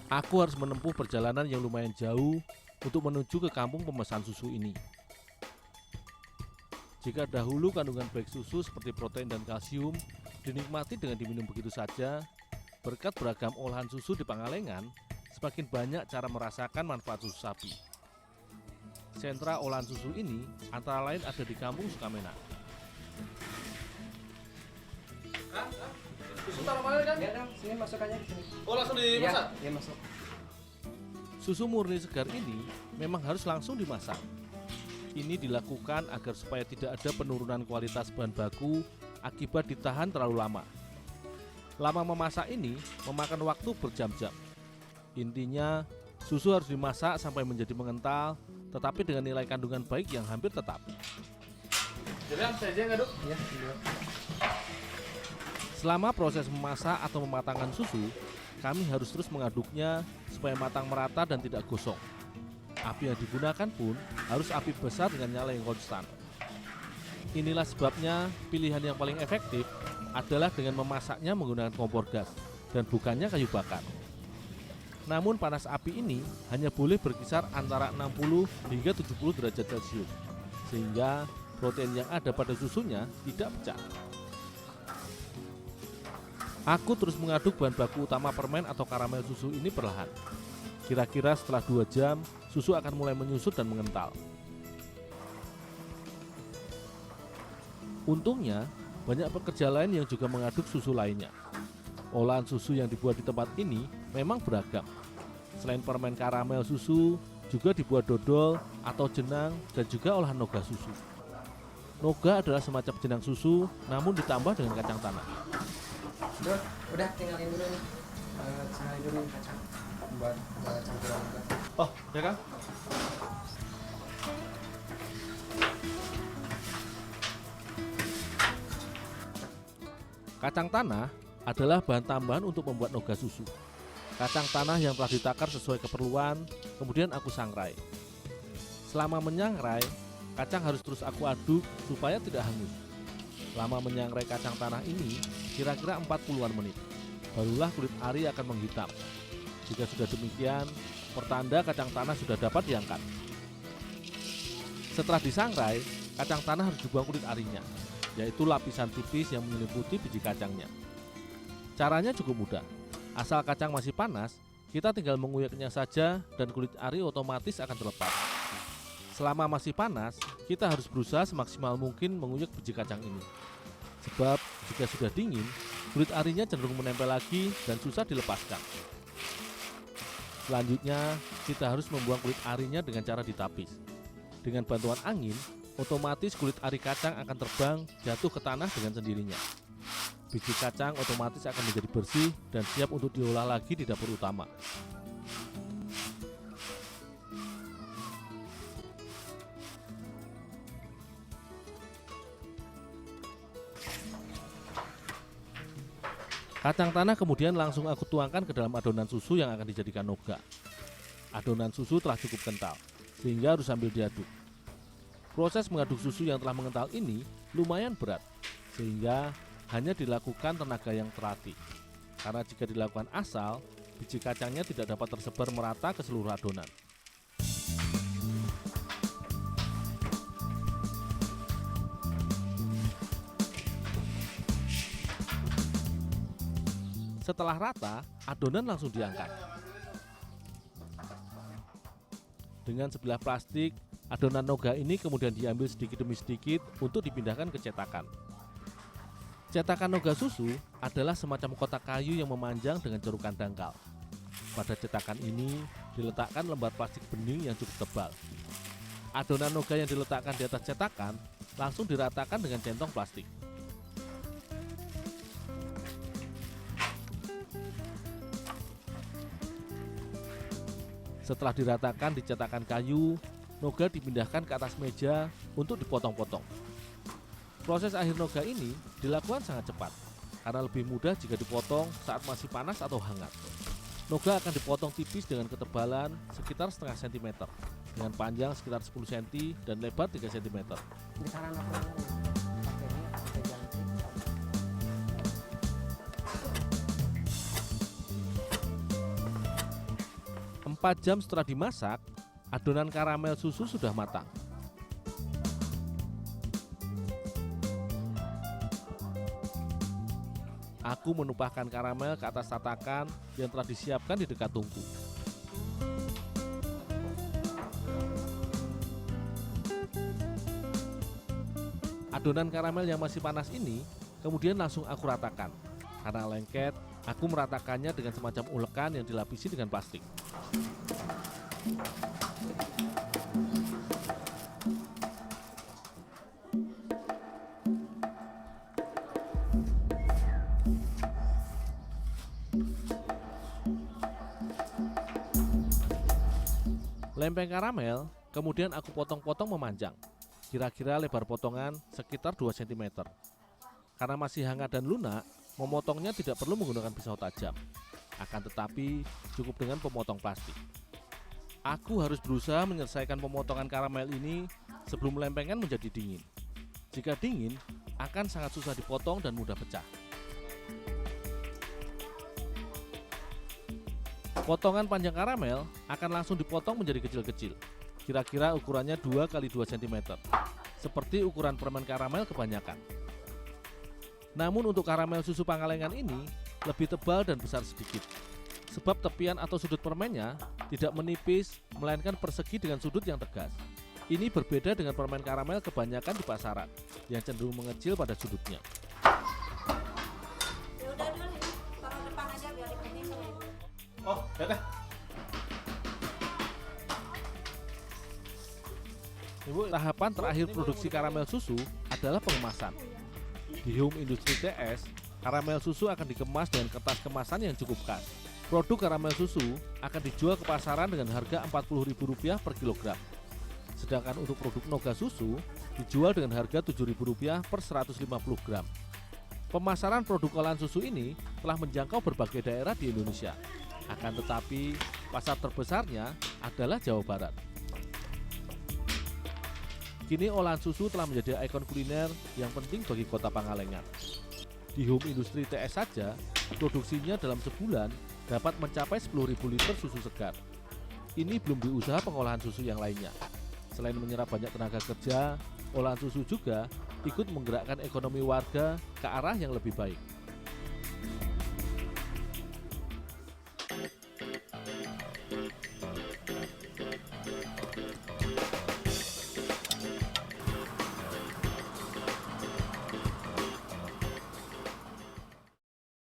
Aku harus menempuh perjalanan yang lumayan jauh untuk menuju ke kampung pemesan susu ini. Jika dahulu kandungan baik susu seperti protein dan kalsium dinikmati dengan diminum begitu saja, berkat beragam olahan susu di Pangalengan, semakin banyak cara merasakan manfaat susu sapi. Sentra olahan susu ini antara lain ada di Kampung Sukamena. Susu taruh mana kan? Ya dong, sini masuk aja di sini. Oh langsung dimasak? Iya masuk. Susu murni segar ini memang harus langsung dimasak. Ini dilakukan agar supaya tidak ada penurunan kualitas bahan baku akibat ditahan terlalu lama. Lama memasak ini memakan waktu berjam-jam. Intinya, susu harus dimasak sampai menjadi mengental, tetapi dengan nilai kandungan baik yang hampir tetap. Jadi saya aja nggak dok? Iya, iya. Selama proses memasak atau mematangkan susu, kami harus terus mengaduknya supaya matang merata dan tidak gosong. Api yang digunakan pun harus api besar dengan nyala yang konstan. Inilah sebabnya pilihan yang paling efektif adalah dengan memasaknya menggunakan kompor gas dan bukannya kayu bakar. Namun panas api ini hanya boleh berkisar antara 60 hingga 70 derajat Celcius, sehingga protein yang ada pada susunya tidak pecah. Aku terus mengaduk bahan baku utama permen atau karamel susu ini perlahan. Kira-kira setelah 2 jam, susu akan mulai menyusut dan mengental. Untungnya, banyak pekerja lain yang juga mengaduk susu lainnya. Olahan susu yang dibuat di tempat ini memang beragam. Selain permen karamel susu, juga dibuat dodol atau jenang dan juga olahan noga susu. Noga adalah semacam jenang susu, namun ditambah dengan kacang tanah. Dok, udah tinggalin dulu nih. Tinggalin dulu nih kacang buat campuran juga. Oh ya kan? Kacang tanah adalah bahan tambahan untuk membuat noga susu. Kacang tanah yang telah ditakar sesuai keperluan, kemudian aku sangrai. Selama menyangrai, kacang harus terus aku aduk supaya tidak hangus. Lama menyangrai kacang tanah ini kira-kira 40-an menit. Barulah kulit ari akan menghitam. Jika sudah demikian, pertanda kacang tanah sudah dapat diangkat. Setelah disangrai, kacang tanah harus dibuang kulit arinya, yaitu lapisan tipis yang menyelimuti biji kacangnya. Caranya cukup mudah. Asal kacang masih panas, kita tinggal menguyaknya saja dan kulit ari otomatis akan terlepas. Selama masih panas, kita harus berusaha semaksimal mungkin menguyak biji kacang ini. Sebab jika sudah dingin, kulit arinya cenderung menempel lagi dan susah dilepaskan. Selanjutnya, kita harus membuang kulit arinya dengan cara ditapis. Dengan bantuan angin, otomatis kulit ari kacang akan terbang jatuh ke tanah dengan sendirinya. Biji kacang otomatis akan menjadi bersih dan siap untuk diolah lagi di dapur utama. Kacang tanah kemudian langsung aku tuangkan ke dalam adonan susu yang akan dijadikan noga. Adonan susu telah cukup kental, sehingga harus sambil diaduk. Proses mengaduk susu yang telah mengental ini lumayan berat, sehingga hanya dilakukan tenaga yang terlatih. Karena jika dilakukan asal, biji kacangnya tidak dapat tersebar merata ke seluruh adonan. Setelah rata, adonan langsung diangkat. Dengan sebilah plastik, adonan noga ini kemudian diambil sedikit demi sedikit untuk dipindahkan ke cetakan. Cetakan noga susu adalah semacam kotak kayu yang memanjang dengan cerukan dangkal. Pada cetakan ini diletakkan lembar plastik bening yang cukup tebal. Adonan noga yang diletakkan di atas cetakan langsung diratakan dengan centong plastik. Setelah diratakan di cetakan kayu, noga dipindahkan ke atas meja untuk dipotong-potong. Proses akhir noga ini dilakukan sangat cepat, karena lebih mudah jika dipotong saat masih panas atau hangat. Noga akan dipotong tipis dengan ketebalan sekitar setengah sentimeter, dengan panjang sekitar 10 cm dan lebar 3 cm. Kisaran apa pakainya pakai jangkrik. 4 jam setelah dimasak, adonan karamel susu sudah matang. Aku menumpahkan karamel ke atas tatakan yang telah disiapkan di dekat tungku. Adonan karamel yang masih panas ini kemudian langsung aku ratakan. Karena lengket, aku meratakannya dengan semacam ulekan yang dilapisi dengan plastik. Lempeng karamel kemudian aku potong-potong memanjang. Kira-kira lebar potongan sekitar 2 cm. Karena masih hangat dan lunak, memotongnya tidak perlu menggunakan pisau tajam. Akan tetapi cukup dengan pemotong plastik. Aku harus berusaha menyelesaikan pemotongan karamel ini sebelum lempengan menjadi dingin. Jika dingin, akan sangat susah dipotong dan mudah pecah. Potongan panjang karamel akan langsung dipotong menjadi kecil-kecil, kira-kira ukurannya 2 x 2 cm, seperti ukuran permen karamel kebanyakan. Namun untuk karamel susu Pangalengan ini lebih tebal dan besar sedikit, sebab tepian atau sudut permennya tidak menipis, melainkan persegi dengan sudut yang tegas. Ini berbeda dengan permen karamel kebanyakan di pasaran, yang cenderung mengecil pada sudutnya. Ya udah dulu, taruh depan aja biar ini sama ibu. Oh, Teteh. Ibu, tahapan terakhir produksi karamel susu adalah pengemasan. Di Home Industry TS, karamel susu akan dikemas dengan kertas kemasan yang cukup khas. Produk karamel susu akan dijual ke pasaran dengan harga Rp40.000 per kilogram. Sedangkan untuk produk Noga susu dijual dengan harga Rp7.000 per 150 gram. Pemasaran produk olahan susu ini telah menjangkau berbagai daerah di Indonesia. Akan tetapi, pasar terbesarnya adalah Jawa Barat. Kini olahan susu telah menjadi ikon kuliner yang penting bagi kota Pangalengan. Di Home Industry TS saja, produksinya dalam sebulan dapat mencapai 10.000 liter susu segar. Ini belum di usaha pengolahan susu yang lainnya. Selain menyerap banyak tenaga kerja, olahan susu juga ikut menggerakkan ekonomi warga ke arah yang lebih baik.